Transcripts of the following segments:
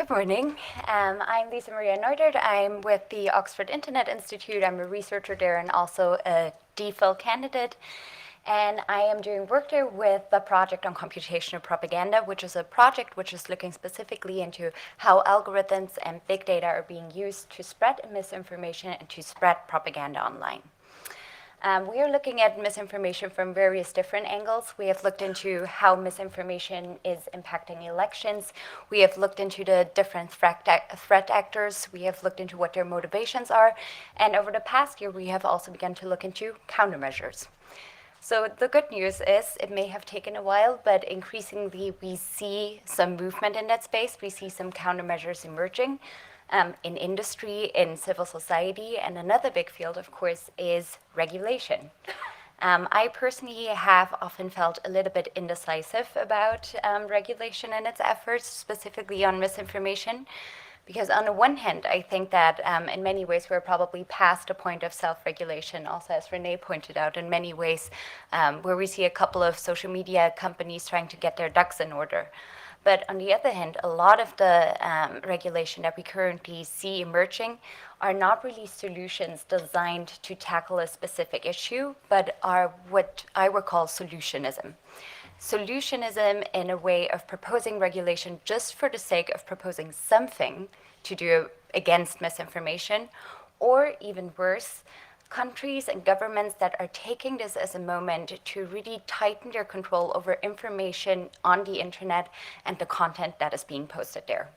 Good morning. I'm Lisa Maria Neudert. I'm with the Oxford Internet Institute. I'm a researcher there and also a DPhil candidate. And I am doing work there with the project on computational propaganda, which is a project which is looking specifically into how algorithms and big data are being used to spread misinformation and to spread propaganda online. We are looking at misinformation from various different angles. We have looked into how misinformation is impacting elections. We have looked into the different threat actors. We have looked into what their motivations are. And over the past year, we have also begun to look into countermeasures. So the good news is it may have taken a while, but increasingly we see some movement in that space. We see some countermeasures emerging. In industry, in civil society, and another big field, of course, is regulation. I personally have often felt a little bit indecisive about regulation and its efforts, specifically on misinformation, because on the one hand, I think that in many ways we're probably past a point of self-regulation, also as Renee pointed out, in many ways, where we see a couple of social media companies trying to get their ducks in order. But on the other hand, a lot of the regulation that we currently see emerging are not really solutions designed to tackle a specific issue, but are what I would call solutionism. Solutionism in a way of proposing regulation just for the sake of proposing something to do against misinformation, or even worse, countries and governments that are taking this as a moment to really tighten their control over information on the internet and the content that is being posted there.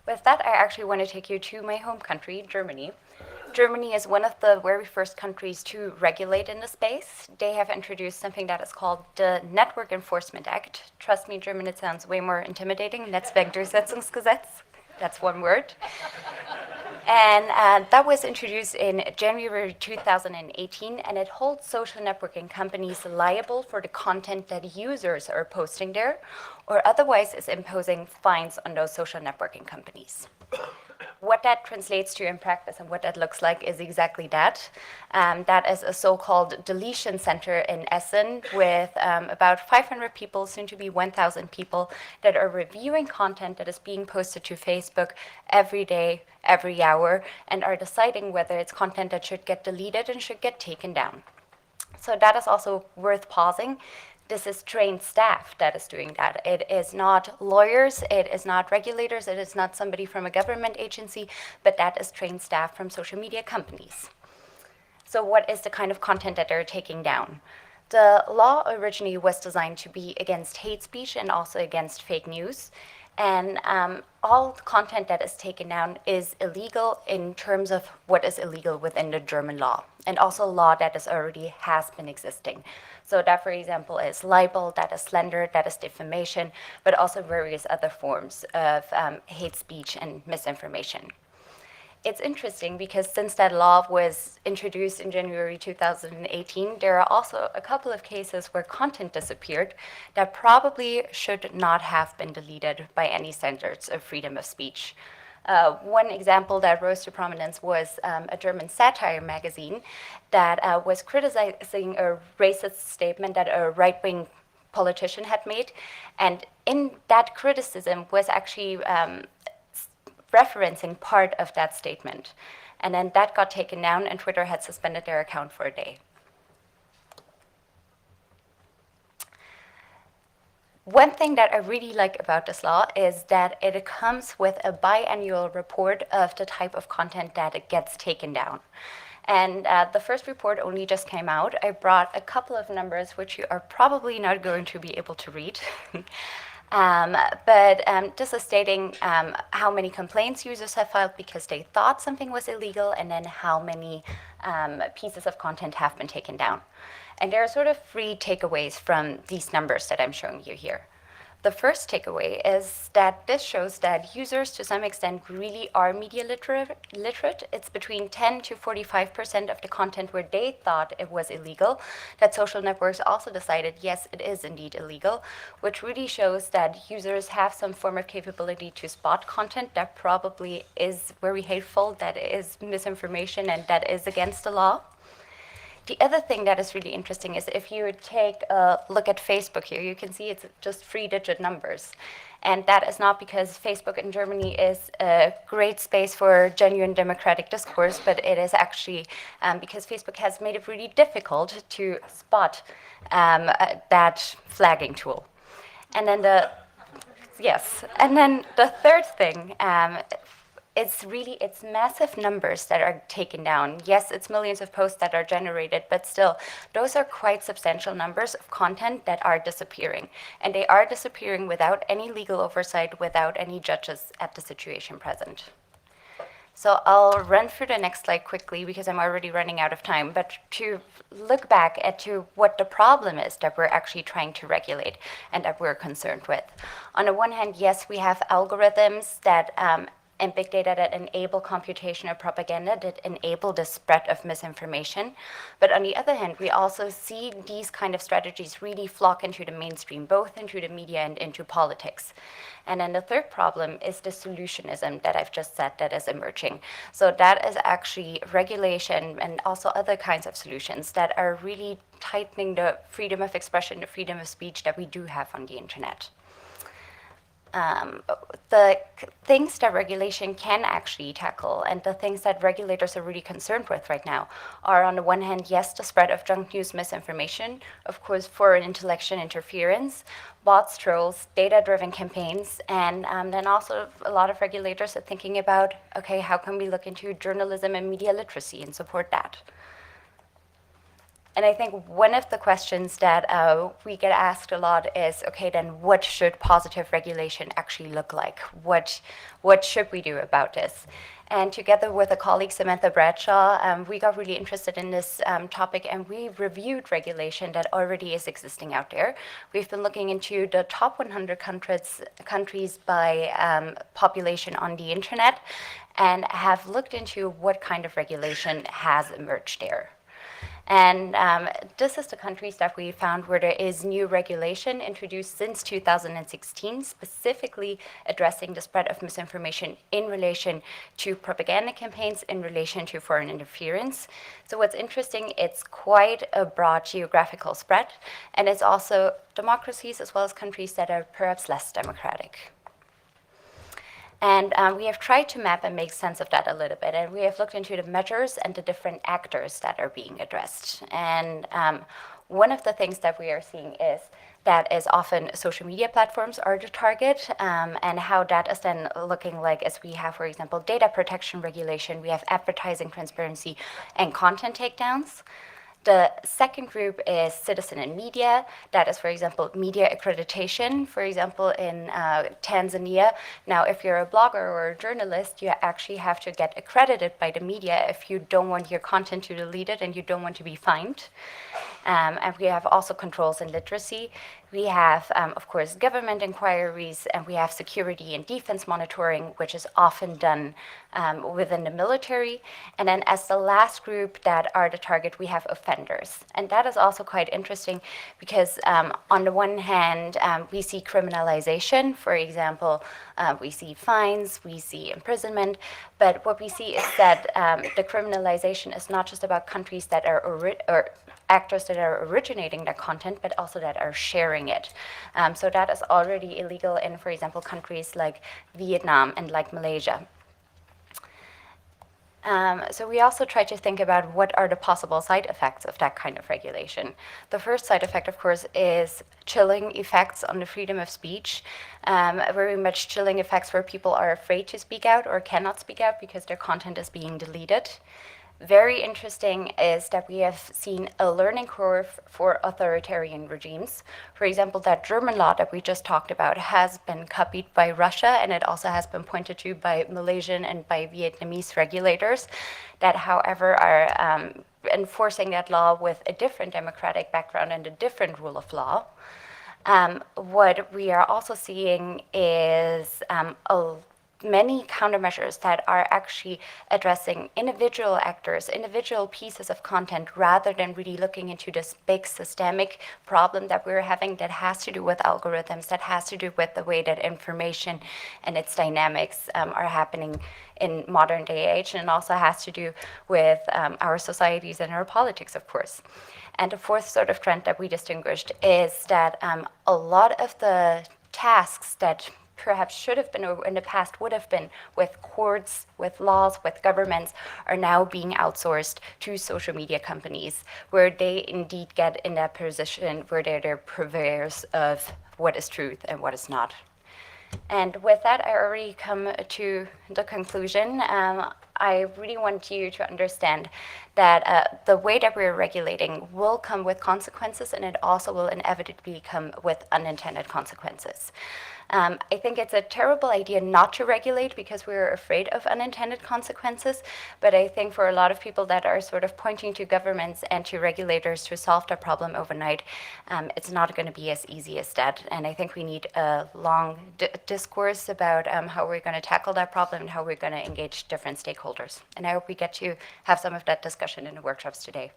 With that, I actually want to take you to my home country, Germany. Germany is one of the very first countries to regulate in the space. They have introduced something that is called the Network Enforcement Act. Trust me, German, it sounds way more intimidating. Netzwerkdurchsetzungsgesetz. That's one word. And that was introduced in January 2018, and it holds social networking companies liable for the content that users are posting there, or otherwise is imposing fines on those social networking companies. What that translates to in practice and what that looks like is exactly that. That is a so-called deletion center in Essen with about 500 people, soon to be 1,000 people, that are reviewing content that is being posted to Facebook every day, every hour, and are deciding whether it's content that should get deleted and should get taken down. So that is also worth pausing. This is trained staff that is doing that. It is not lawyers, it is not regulators, it is not somebody from a government agency, but that is trained staff from social media companies. So what is the kind of content that they're taking down? The law originally was designed to be against hate speech and also against fake news. And all content that is taken down is illegal in terms of what is illegal within the German law, and also law that is already has been existing. So that, for example, is libel, that is slander, that is defamation, but also various other forms of hate speech and misinformation. It's interesting because since that law was introduced in January 2018, there are also a couple of cases where content disappeared that probably should not have been deleted by any standards of freedom of speech. One example that rose to prominence was a German satire magazine that was criticizing a racist statement that a right-wing politician had made. And in that criticism was actually referencing part of that statement. And then that got taken down, and Twitter had suspended their account for a day. One thing that I really like about this law is that it comes with a biannual report of the type of content that it gets taken down. And the first report only just came out. I brought a couple of numbers which you are probably not going to be able to read. But this is stating how many complaints users have filed because they thought something was illegal, and then how many pieces of content have been taken down. And there are sort of three takeaways from these numbers that I'm showing you here. The first takeaway is that this shows that users, to some extent, really are media literate. It's between 10 to 45% of the content where they thought it was illegal, that social networks also decided, yes, it is indeed illegal, which really shows that users have some form of capability to spot content that probably is very hateful, that is misinformation, and that is against the law. The other thing that is really interesting is if you take a look at Facebook here, you can see it's just 3-digit numbers. And that is not because Facebook in Germany is a great space for genuine democratic discourse, but it is actually because Facebook has made it really difficult to spot that flagging tool. And then the third thing, it's massive numbers that are taken down. Yes, it's millions of posts that are generated, but still, those are quite substantial numbers of content that are disappearing. And they are disappearing without any legal oversight, without any judges at the situation present. So I'll run through the next slide quickly because I'm already running out of time, but to look back at to what the problem is that we're actually trying to regulate and that we're concerned with. On the one hand, yes, we have algorithms that and big data that enable computation or propaganda, that enable the spread of misinformation. But on the other hand, we also see these kind of strategies really flock into the mainstream, both into the media and into politics. And then the third problem is the solutionism that I've just said that is emerging. So that is actually regulation and also other kinds of solutions that are really tightening the freedom of expression, the freedom of speech that we do have on the internet. The things that regulation can actually tackle and the things that regulators are really concerned with right now are, on the one hand, yes, the spread of junk news, misinformation, of course, foreign election interference, bots, trolls, data-driven campaigns, and then also a lot of regulators are thinking about, okay, how can we look into journalism and media literacy and support that? And I think one of the questions that we get asked a lot is, okay, then what should positive regulation actually look like? What should we do about this? And together with a colleague, Samantha Bradshaw, we got really interested in this topic, and we reviewed regulation that already is existing out there. We've been looking into the top 100 countries by population on the internet and have looked into what kind of regulation has emerged there. And this is the countries that we found where there is new regulation introduced since 2016, specifically addressing the spread of misinformation in relation to propaganda campaigns, in relation to foreign interference. So what's interesting, it's quite a broad geographical spread, and it's also democracies as well as countries that are perhaps less democratic. And we have tried to map and make sense of that a little bit. And we have looked into the measures and the different actors that are being addressed. And one of the things that we are seeing is that is often social media platforms are the target, and how that is then looking like as we have, for example, data protection regulation, we have advertising transparency and content takedowns. The second group is citizen and media. That is, for example, media accreditation. For example, in Tanzania, now if you're a blogger or a journalist, you actually have to get accredited by the media if you don't want your content to be deleted and you don't want to be fined. And we have also controls in literacy. We have, of course, government inquiries, and we have security and defense monitoring, which is often done within the military. And then as the last group that are the target, we have offenders. And that is also quite interesting because on the one hand, we see criminalization. For example, we see fines, we see imprisonment. But what we see is that the criminalization is not just about countries that are actors that are originating the content, but also that are sharing it. So that is already illegal in, for example, countries like Vietnam and like Malaysia. So we also try to think about what are the possible side effects of that kind of regulation. The first side effect, of course, is chilling effects on the freedom of speech, very much chilling effects where people are afraid to speak out or cannot speak out because their content is being deleted. Very interesting is that we have seen a learning curve for authoritarian regimes. For example, that German law that we just talked about has been copied by Russia, and it also has been pointed to by Malaysian and by Vietnamese regulators that, however, are enforcing that law with a different democratic background and a different rule of law. What we are also seeing is many countermeasures that are actually addressing individual actors, individual pieces of content, rather than really looking into this big systemic problem that we're having that has to do with algorithms, that has to do with the way that information and its dynamics are happening in modern day age, and also has to do with our societies and our politics, of course. And the fourth sort of trend that we distinguished is that a lot of the tasks that perhaps should have been, or in the past would have been, with courts, with laws, with governments, are now being outsourced to social media companies, where they indeed get in that position where they're the purveyors of what is truth and what is not. And with that, I already come to the conclusion. I really want you to understand that the way that we're regulating will come with consequences, and it also will inevitably come with unintended consequences. I think it's a terrible idea not to regulate because we're afraid of unintended consequences, but I think for a lot of people that are sort of pointing to governments and to regulators to solve the problem overnight, it's not going to be as easy as that. And I think we need a long discourse about how we're going to tackle that problem and how we're going to engage different stakeholders. And I hope we get to have some of that discussion in the workshops today.